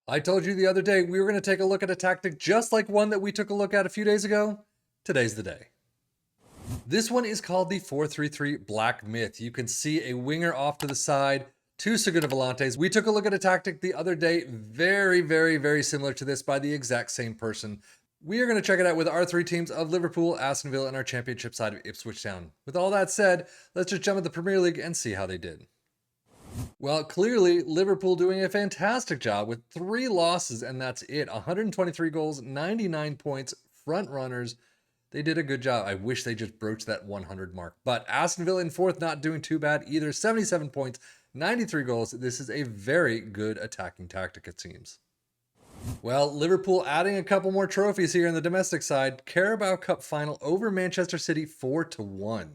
I told you the other day we were going to take a look at a tactic just like one that we took a look at a few days ago. Today's the day. This one is called the 4-3-3 Black Myth. You can see a winger off to the side, two Segunda Volantes. We took a look at a tactic the other day, very similar to this by the exact same person. We are going to check it out with our three teams of Liverpool, Aston Villa, and our championship side of Ipswich Town. With all that said, let's just jump into the Premier League and see how they did. Well, clearly, Liverpool doing a fantastic job with 3 losses, and that's it. 123 goals, 99 points, front runners. They did a good job. I wish they just broached that 100 mark. But Aston Villa in fourth, not doing too bad either. 77 points, 93 goals. This is a very good attacking tactic, it seems. Well, Liverpool adding a couple more trophies here on the domestic side. Carabao Cup final over Manchester City 4-1.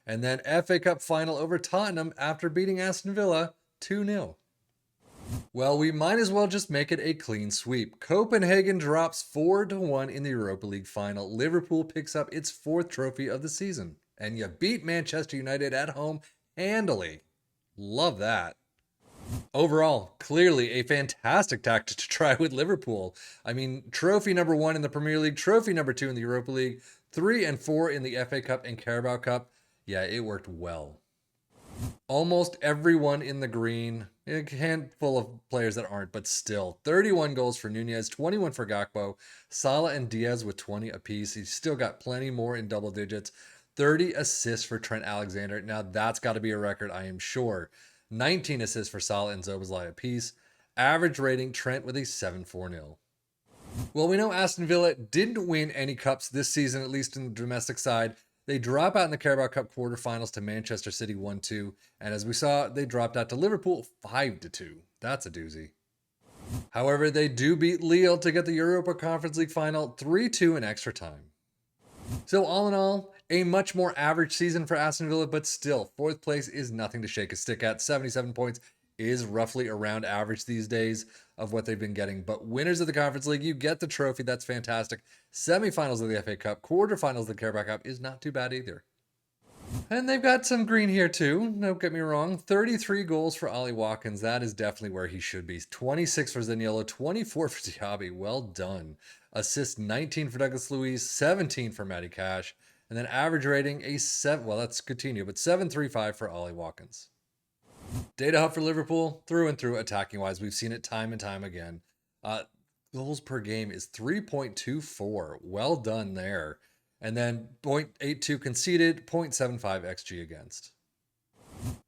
And then FA Cup final over Tottenham after beating Aston Villa 2-0. Well, we might as well just make it a clean sweep. Copenhagen drops 4-1 in the Europa League final. Liverpool picks up its 4th trophy of the season. And you beat Manchester United at home handily. Love that. Overall, clearly a fantastic tactic to try with Liverpool. I mean, trophy number 1 in the Premier League, trophy number 2 in the Europa League, 3 and 4 in the FA Cup and Carabao Cup. Yeah, it worked well. Almost everyone in the green, a handful of players that aren't, but still. 31 goals for Nunez, 21 for Gakpo, Salah and Diaz with 20 apiece. He's still got plenty more in double digits. 30 assists for Trent Alexander. Now that's got to be a record, I am sure. 19 assists for Salah and Szoboszlai apiece. Average rating, Trent with a 7.40. Well, we know Aston Villa didn't win any cups this season, at least in the domestic side. They drop out in the Carabao Cup quarterfinals to Manchester City 1-2. And as we saw, they dropped out to Liverpool 5-2. That's a doozy. However, they do beat Lille to get the Europa Conference League final 3-2 in extra time. So all in all, a much more average season for Aston Villa, but still, 4th place is nothing to shake a stick at. 77 points is roughly around average these days of what they've been getting. But winners of the Conference League, you get the trophy. That's fantastic. Semifinals of the FA Cup, quarterfinals of the Carabao Cup is not too bad either. And they've got some green here too. Don't get me wrong. 33 goals for Ollie Watkins. That is definitely where he should be. 26 for Zaniolo, 24 for Diaby. Well done. Assists 19 for Douglas Luiz, 17 for Matty Cash. And then average rating a 7. Well, that's Coutinho, but 7.35 for Ollie Watkins. Data hub for Liverpool, through and through, attacking-wise. We've seen it time and time again. Goals per game is 3.24. Well done there. And then 0.82 conceded, 0.75 XG against.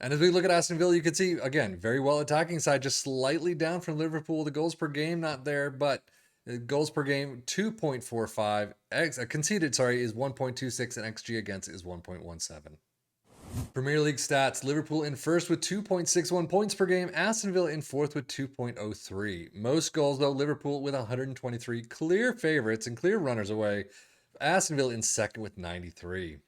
And as we look at Aston Villa, you can see, again, very well attacking side, just slightly down from Liverpool. The goals per game, not there, but goals per game, 2.45. Conceded, is 1.26, and XG against is 1.17. Premier League stats, Liverpool in first with 2.61 points per game, Aston Villa in fourth with 2.03. Most goals, though, Liverpool with 123, clear favorites and clear runners away. Aston Villa in second with 93.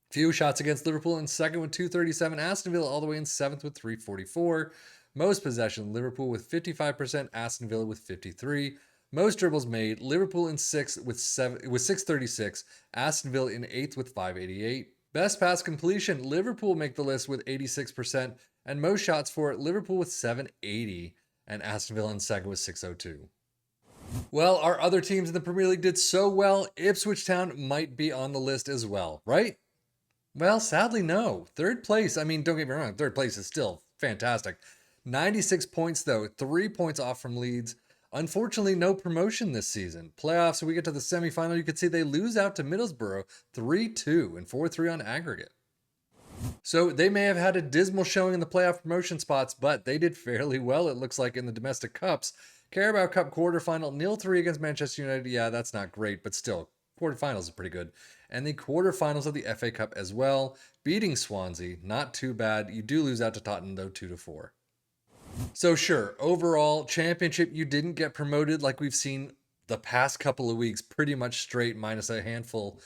Few shots against Liverpool in second with 237, Aston Villa all the way in seventh with 344. Most possession, Liverpool with 55%, Aston Villa with 53. Most dribbles made, Liverpool in sixth with 636, Aston Villa in eighth with 588. Best pass completion, Liverpool make the list with 86%, and most shots for it, Liverpool with 780, and Aston Villa in second with 602. Well, our other teams in the Premier League did so well, Ipswich Town might be on the list as well, right? Well, sadly, no. 3rd place, don't get me wrong, 3rd place is still fantastic. 96 points, though, 3 points off from Leeds. Unfortunately, no promotion this season. Playoffs, so we get to the semifinal. You can see they lose out to Middlesbrough 3-2 and 4-3 on aggregate. So they may have had a dismal showing in the playoff promotion spots, but they did fairly well, it looks like, in the domestic cups. Carabao Cup quarterfinal, 0-3 against Manchester United. Yeah, that's not great, but still, quarterfinals is pretty good. And the quarterfinals of the FA Cup as well, beating Swansea, not too bad. You do lose out to Tottenham, though, 2-4. So sure, overall, championship, you didn't get promoted like we've seen the past couple of weeks, pretty much straight minus a handful,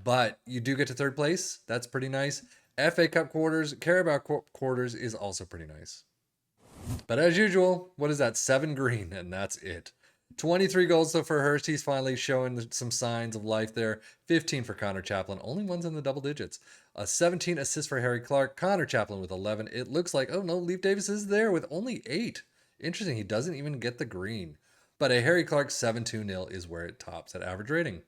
but you do get to 3rd place. That's pretty nice. FA Cup quarters, Carabao quarters is also pretty nice. But as usual, what is that? 7 green, and that's it. 23 goals though for Hurst. He's finally showing some signs of life there. 15 for Connor Chaplin. Only one's in the double digits. 17 assists for Harry Clark. Connor Chaplin with 11. It looks like, oh no, Leif Davis is there with only 8. Interesting, he doesn't even get the green. but a Harry Clark 7-2-0 is where it tops at average rating.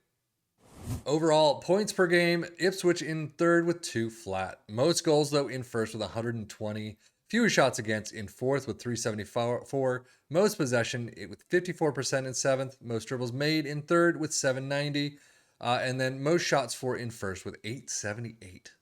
Overall, points per game, Ipswich in third with 2 flat. Most goals, though, in first with 120. Fewer shots against in fourth with 374. Most possession with 54% in seventh. Most dribbles made in third with 790. And then most shots for in first with 878.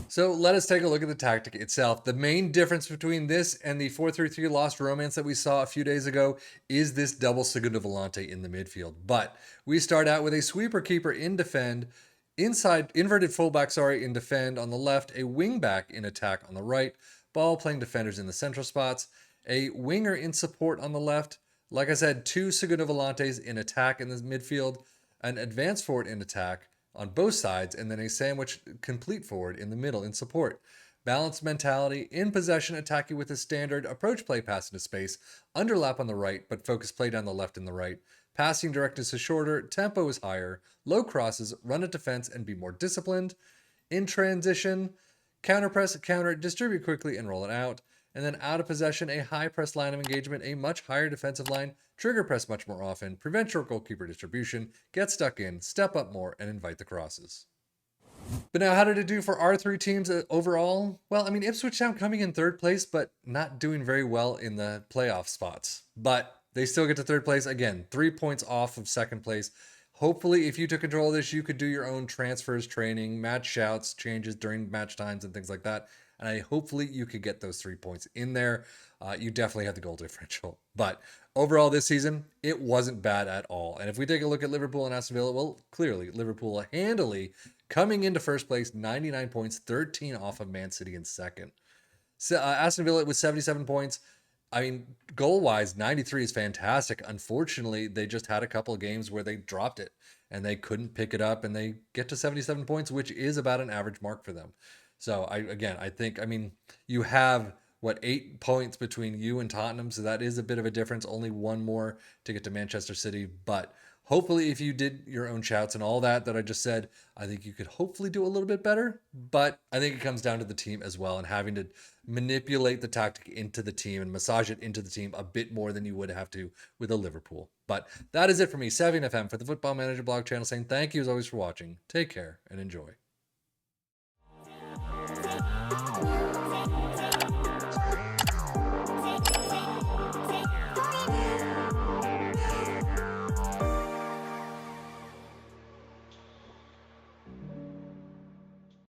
So let us take a look at the tactic itself. The main difference between this and the 4-3-3 Lost Romance that we saw a few days ago is this double Segundo Volante in the midfield. But we start out with a sweeper keeper in defend, inverted fullback, in defend on the left, a wing back in attack on the right, ball playing defenders in the central spots, a winger in support on the left. Like I said, 2 Segundo Volantes in attack in the midfield, an advanced forward in attack on both sides, and then a sandwich complete forward in the middle in support. Balanced mentality, in possession, attacking with a standard approach play pass into space, underlap on the right, but focus play down the left and the right. Passing directness is shorter, tempo is higher, low crosses, run at defense, and be more disciplined. In transition, counter press, counter, distribute quickly, and roll it out. And then out of possession, a high press line of engagement, a much higher defensive line, trigger press much more often, prevent your goalkeeper distribution, get stuck in, step up more, and invite the crosses. But now, how did it do for our 3 teams overall? Well, I mean, Ipswich Town coming in third place, but not doing very well in the playoff spots. But they still get to third place. Again, 3 points off of second place. Hopefully, if you took control of this, you could do your own transfers, training, match shouts, changes during match times, and things like that. And hopefully you could get those 3 points in there. You definitely have the goal differential. But overall this season, it wasn't bad at all. And if we take a look at Liverpool and Aston Villa, well, clearly Liverpool handily coming into first place, 99 points, 13 off of Man City in second. So, Aston Villa with 77 points. I mean, goal-wise, 93 is fantastic. Unfortunately, they just had a couple of games where they dropped it and they couldn't pick it up, and they get to 77 points, which is about an average mark for them. So I think you have 8 points between you and Tottenham, so that is a bit of a difference. Only one more to get to Manchester City, but hopefully if you did your own shouts and all that I just said, I think you could hopefully do a little bit better. But I think it comes down to the team as well, and having to manipulate the tactic into the team and massage it into the team a bit more than you would have to with a Liverpool. But that is it for me, Savvy FM, for the Football Manager blog channel, saying thank you as always for watching. Take care and enjoy.